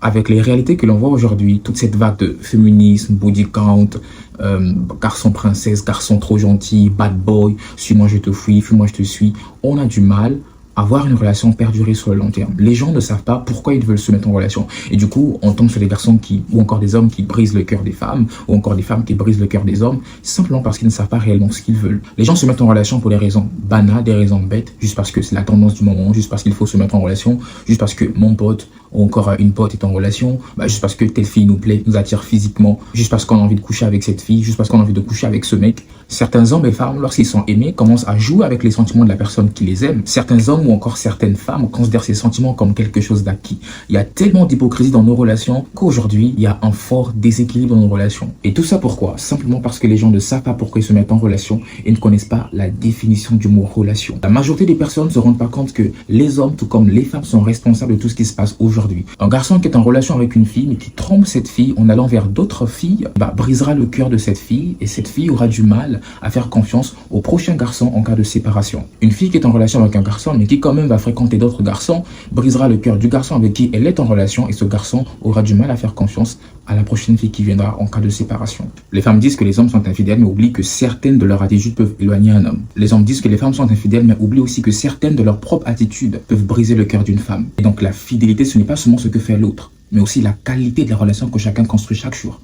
Avec les réalités que l'on voit aujourd'hui, toute cette vague de féminisme, body count, garçon princesse, garçon trop gentil, bad boy, suis-moi je te fuis-moi je te suis, on a du mal à avoir une relation perdurée sur le long terme. Les gens ne savent pas pourquoi ils veulent se mettre en relation. Et du coup, on tombe sur des garçons ou encore des hommes qui brisent le cœur des femmes, ou encore des femmes qui brisent le cœur des hommes, simplement parce qu'ils ne savent pas réellement ce qu'ils veulent. Les gens se mettent en relation pour des raisons banales, des raisons bêtes, juste parce que c'est la tendance du moment, juste parce qu'il faut se mettre en relation, juste parce que mon pote ou encore une pote est en relation, juste parce que telle fille nous plaît, nous attire physiquement, juste parce qu'on a envie de coucher avec cette fille, juste parce qu'on a envie de coucher avec ce mec. Certains hommes et femmes, lorsqu'ils sont aimés, commencent à jouer avec les sentiments de la personne qui les aime. Certains hommes ou encore certaines femmes considèrent ces sentiments comme quelque chose d'acquis. Il y a tellement d'hypocrisie dans nos relations qu'aujourd'hui, il y a un fort déséquilibre dans nos relations. Et tout ça pourquoi? Simplement parce que les gens ne savent pas pourquoi ils se mettent en relation et ne connaissent pas la définition du mot relation. La majorité des personnes ne se rendent pas compte que les hommes, tout comme les femmes, sont responsables de tout ce qui se passe aujourd'hui. Un garçon qui est en relation avec une fille, mais qui trompe cette fille en allant vers d'autres filles, brisera le cœur de cette fille et cette fille aura du mal à faire confiance au prochain garçon en cas de séparation. Une fille qui est en relation avec un garçon, mais qui quand même va fréquenter d'autres garçons, brisera le cœur du garçon avec qui elle est en relation et ce garçon aura du mal à faire confiance à la prochaine fille qui viendra en cas de séparation. Les femmes disent que les hommes sont infidèles, mais oublient que certaines de leurs attitudes peuvent éloigner un homme. Les hommes disent que les femmes sont infidèles, mais oublient aussi que certaines de leurs propres attitudes peuvent briser le cœur d'une femme. Et donc la fidélité, ce n'est pas seulement ce que fait l'autre, mais aussi la qualité de la relation que chacun construit chaque jour.